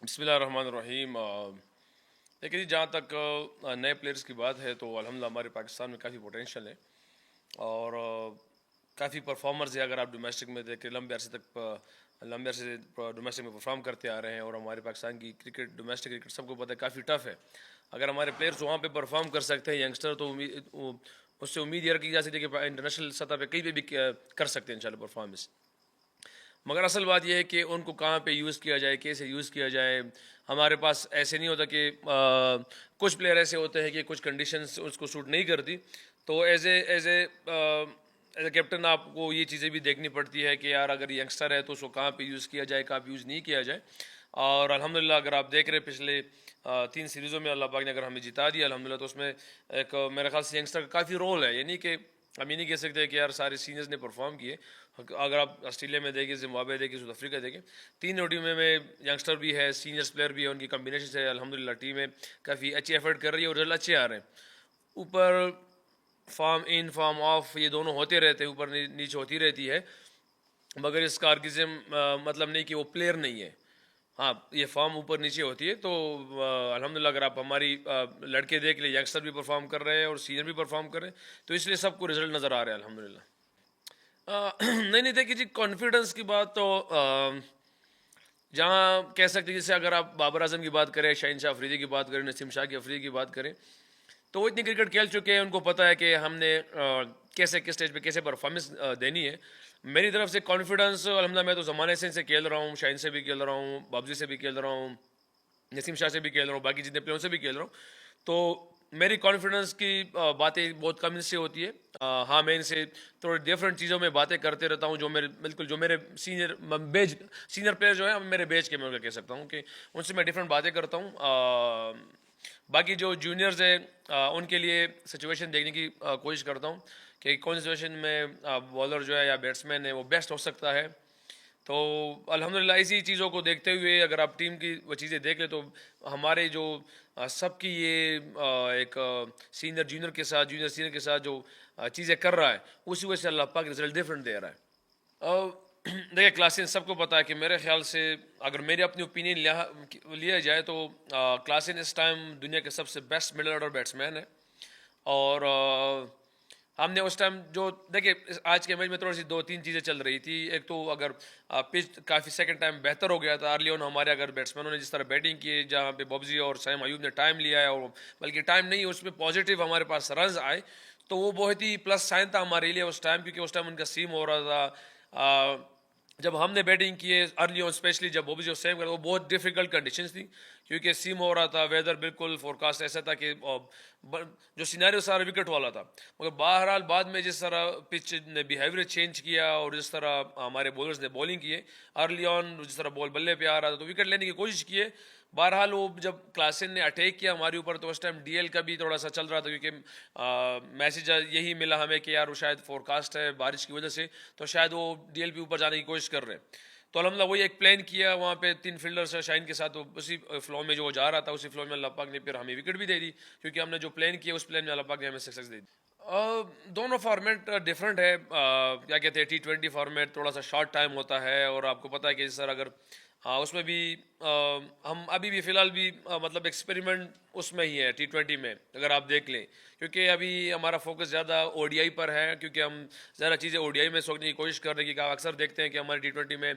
بسم اللہ الرحمن الرحیم۔ دیکھیے جی، جہاں تک نئے پلیئرز کی بات ہے تو الحمدللہ ہمارے پاکستان میں کافی پوٹینشیل ہے اور کافی پرفارمرز ہے۔ اگر آپ ڈومیسٹک میں دیکھیں، لمبے عرصے سے ڈومیسٹک میں پرفارم کرتے آ رہے ہیں، اور ہمارے پاکستان کی کرکٹ، ڈومیسٹک کرکٹ سب کو پتہ ہے کافی ٹف ہے۔ اگر ہمارے پلیئرز وہاں پہ پرفارم کر سکتے ہیں ینگسٹر، تو اس سے امید یہ رکھی جا سکتی ہے کہ انٹرنیشنل سطح پہ کہیں پہ بھی کر سکتے ہیں انشاءاللہ پرفارمنس۔ مگر اصل بات یہ ہے کہ ان کو کہاں پہ یوز کیا جائے، کیسے یوز کیا جائے۔ ہمارے پاس ایسے نہیں ہوتا کہ کچھ پلیئر ایسے ہوتے ہیں کہ کچھ کنڈیشنز اس کو سوٹ نہیں کرتی، تو ایز اے کیپٹن آپ کو یہ چیزیں بھی دیکھنی پڑتی ہے کہ یار اگر ینگسٹر ہے تو اس کو کہاں پہ یوز کیا جائے، کہاں پہ یوز نہیں کیا جائے۔ اور الحمدللہ اگر آپ دیکھ رہے پچھلے 3 سیریزوں میں اللہ پاک نے اگر ہمیں جتا دیا الحمدللہ، تو اس میں ایک میرے خیال سے ینگسٹر کا کافی رول ہے۔ یعنی کہ ہم یہ نہیں کہہ سکتے کہ یار سارے سینئرز نے پرفارم کیے۔ اگر آپ آسٹریلیا میں دیکھیں، زمبابوے دیکھیں، ساؤتھ افریقہ دیکھیں، تین ٹیموں میں ینگسٹر بھی ہے، سینئرز پلیئر بھی ہے، ان کی کمبینیشن سے الحمدللہ ٹیمیں کافی اچھی ایفرٹ کر رہی ہے اور رزلٹ اچھے آ رہے ہیں۔ اوپر فارم ان فارم آف یہ دونوں ہوتے رہتے ہیں، اوپر نیچے ہوتی رہتی ہے، مگر اس کا ہرگزم مطلب نہیں کہ وہ پلیئر نہیں ہے۔ ہاں، یہ فارم اوپر نیچے ہوتی ہے، تو الحمدللہ اگر آپ ہماری لڑکے دیکھ لیں، ینگسٹر بھی پرفارم کر رہے ہیں اور سینئر بھی پرفارم کر رہے ہیں، تو اس لیے سب کو رزلٹ نظر آ رہے ہیں الحمدللہ۔ نہیں دیکھیے جی، کانفیڈنس کی بات تو جہاں کہہ سکتے ہیں، جیسے اگر آپ بابر اعظم کی بات کریں، شاہین شاہ افریدی کی بات کریں، نسیم شاہ کی افریدی کی بات کریں، تو وہ اتنی کرکٹ کھیل چکے ہیں، ان کو پتہ ہے کہ ہم نے کیسے کس اسٹیج پہ کیسے پرفارمنس دینی ہے۔ میری طرف سے کانفیڈنس الحمدللہ، میں تو زمانے سے کھیل رہا ہوں، شاہین سے بھی کھیل رہا ہوں، بابزی سے بھی کھیل رہا ہوں، نسیم شاہ سے بھی کھیل رہا ہوں، باقی جتنے پلیئروں سے بھی کھیل رہا ہوں، تو میری کانفیڈنس کی باتیں بہت کم ان سے ہوتی ہے۔ ہاں، میں ان سے تھوڑی ڈفرینٹ چیزوں میں باتیں کرتے رہتا ہوں، جو میرے سینئر پلیئر جو ہیں میرے بیچ کے، میں ان کا کہہ سکتا ہوں کہ ان سے میں ڈفرینٹ باتیں کرتا ہوں۔ باقی جو جونیئرز ہیں ان کے لیے سچویشن دیکھنے کی کوشش کرتا ہوں کہ کون سی سچویشن میں بالر جو ہے یا بیٹسمین ہے وہ بیسٹ ہو سکتا ہے۔ تو الحمدللہ اسی چیزوں کو دیکھتے ہوئے اگر آپ ٹیم کی وہ چیزیں دیکھ لیں، تو ہمارے جو سب کی یہ ایک سینئر جونیئر کے ساتھ، جونیئر سینئر کے ساتھ جو چیزیں کر رہا ہے، اسی وجہ سے اللہ پاک رزلٹ ڈفرینٹ دے رہا ہے۔ دیکھیں، کلاسن سب کو پتہ ہے کہ میرے خیال سے اگر میری اپنی اوپینین لیا جائے تو کلاسن اس ٹائم دنیا کے سب سے بیسٹ مڈل آرڈر بیٹسمین ہے۔ اور ہم نے اس ٹائم جو دیکھیں، آج کے میچ میں تھوڑی سی 2-3 چیزیں چل رہی تھی۔ ایک تو اگر پچ کافی سیکنڈ ٹائم بہتر ہو گیا تھا، ارلی آن ہمارے اگر بیٹسمینوں نے جس طرح بیٹنگ کی، جہاں پہ بابزی اور سیم ایوب نے ٹائم لیا ہے، اور بلکہ ٹائم نہیں، اس میں پازیٹیو ہمارے پاس رنز آئے، تو وہ بہت ہی پلس سائن تھا ہمارے لیے اس ٹائم، کیونکہ اس ٹائم ان کا سیم ہو رہا تھا۔ جب ہم نے بیٹنگ کی ہے ارلی آن، اسپیشلی جب بابزی اور سیم کر، وہ بہت ڈیفیکلٹ کنڈیشنز تھی، کیونکہ سیم ہو رہا تھا، ویدر بالکل فور کاسٹ ایسا تھا کہ جو سینیریو سارا وکٹ والا تھا۔ مگر بہرحال بعد میں جس طرح پچ نے بیہیویئر چینج کیا اور جس طرح ہمارے بولرز نے بولنگ کی ہے ارلی آن، جس طرح بال بلے پہ آ رہا تھا تو وکٹ لینے کی کوشش کی ہے۔ بہرحال وہ جب کلاسن نے اٹیک کیا ہمارے اوپر، تو اس ٹائم ڈی ایل کا بھی تھوڑا سا چل رہا تھا، کیونکہ میسیج یہی ملا ہمیں کہ یار وہ شاید فور کاسٹ ہے بارش کی وجہ سے، تو شاید وہ ڈی ایل پہ اوپر جانے کی کوشش کر رہے ہیں۔ تو الحمدللہ وہی ایک پلان کیا، وہاں پہ 3 فیلڈرز شاہین کے ساتھ، تو اسی فلو میں جو وہ جا رہا تھا، اسی فلو میں اللہ پاک نے پھر ہمیں وکٹ بھی دے دی، کیونکہ ہم نے جو پلان کیا اس پلان میں اللہ پاک نے ہمیں سکسیس دے دی۔ دونوں فارمیٹ ڈفرینٹ ہے۔ کیا کہتے ہیں، T20 فارمیٹ تھوڑا سا شارٹ ٹائم ہوتا ہے، اور آپ کو پتہ ہے کہ سر اگر اس میں بھی ہم ابھی بھی فی الحال بھی مطلب ایکسپیریمنٹ اس میں ہی ہے T20 میں، اگر آپ دیکھ لیں، کیونکہ ابھی ہمارا فوکس زیادہ او ڈی آئی پر ہے، کیونکہ ہم زیادہ چیزیں او ڈی آئی میں سوچنے کی کوشش کر رہے ہیں، کہ اکثر دیکھتے ہیں کہ ہمارے T20 میں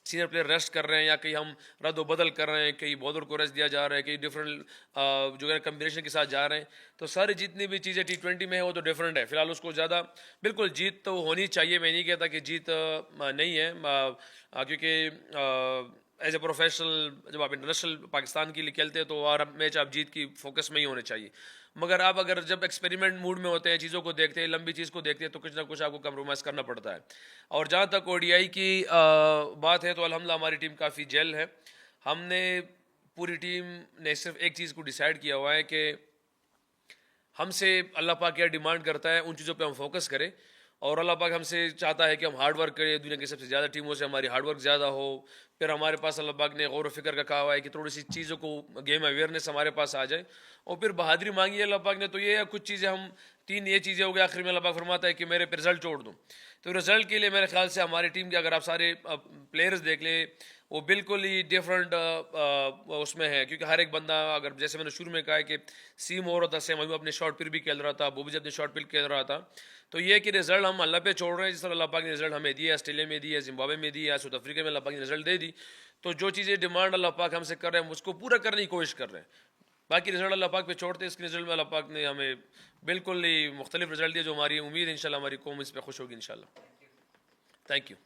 سینئر پلیئر ریسٹ کر رہے ہیں، یا کہیں ہم رد و بدل کر رہے ہیں، کہیں بالر کو ریسٹ دیا جا رہا ہے، کہیں ڈفرینٹ جو ہے کمبینیشن کے ساتھ جا رہے ہیں، تو ساری جتنی بھی چیزیں T20 میں ہے وہ تو ڈفرینٹ ہے۔ فی الحال اس کو زیادہ بالکل جیت تو ہونی چاہیے، میں نہیں کہتا کہ جیت نہیں ہے، کیونکہ ایز اے پروفیشنل جب آپ انٹرنیشنل پاکستان کے لیے کھیلتے ہیں تو ہر میچ آپ جیت کی فوکس میں ہی ہونے چاہیے، مگر آپ اگر جب ایکسپیریمنٹ موڈ میں ہوتے ہیں، چیزوں کو دیکھتے ہیں، لمبی چیز کو دیکھتے ہیں، تو کچھ نہ کچھ آپ کو کمپرومائز کرنا پڑتا ہے۔ اور جہاں تک او ڈی آئی کی بات ہے، تو الحمدللہ ہماری ٹیم کافی جیل ہے۔ ہم نے پوری ٹیم نے صرف ایک چیز کو ڈیسائیڈ کیا ہوا ہے کہ ہم سے اللہ پاک کیا ڈیمانڈ کرتا ہے، ان چیزوں پہ ہم فوکس کریں، اور اللہ پاک ہم سے چاہتا ہے کہ ہم ہارڈ ورک کریں، دنیا کی سب سے زیادہ ٹیموں سے ہماری ہارڈ ورک زیادہ ہو۔ پھر ہمارے پاس اللہ پاک نے غور و فکر کا کہا ہوا ہے کہ تھوڑی سی چیزوں کو گیم اویئرنیس ہمارے پاس آ جائے، اور پھر بہادری مانگی ہے اللہ پاک نے، تو یہ ہے کچھ چیزیں ہم 3 یہ چیزیں ہو گئی، آخر میں اللہ پاک فرماتا ہے کہ میرے پہ رزلٹ چھوڑ دوں۔ تو رزلٹ کے لیے میرے خیال سے ہماری ٹیم کے اگر آپ سارے پلیئرز دیکھ لیں، وہ بالکل ہی ڈفرینٹ اس میں ہے، کیونکہ ہر ایک بندہ، اگر جیسے میں نے شروع میں کہا کہ سیم ہو رہا تھا، سیم ابھی اپنے شارٹ پل بھی کھیل رہا تھا، وہ بھی اپنے شارٹ پل کھیل رہا تھا. تو یہ کہ رزلٹ ہم اللہ پہ چھوڑ رہے ہیں. جس طرح اللہ پاک نے رزلٹ ہمیں دیا، آسٹریلیا میں دیا، زمبابوے میں دیا، ساؤتھ افریقہ میں اللہ پاک نے رزلٹ دے دی. تو جو چیزیں ڈیمانڈ اللہ پاک ہم سے کر رہے ہیں، ہم اس کو پورا کرنے کی کوشش کر رہے ہیں. باقی رزلٹ اللہ پاک پہ چھوڑتے ہیں. اس کے رزلٹ میں اللہ پاک نے ہمیں بالکل ہی مختلف رزلٹ دیا، جو ہماری امید ہے انشاءاللہ ہماری قوم اس پہ خوش ہوگی انشاءاللہ. Thank you.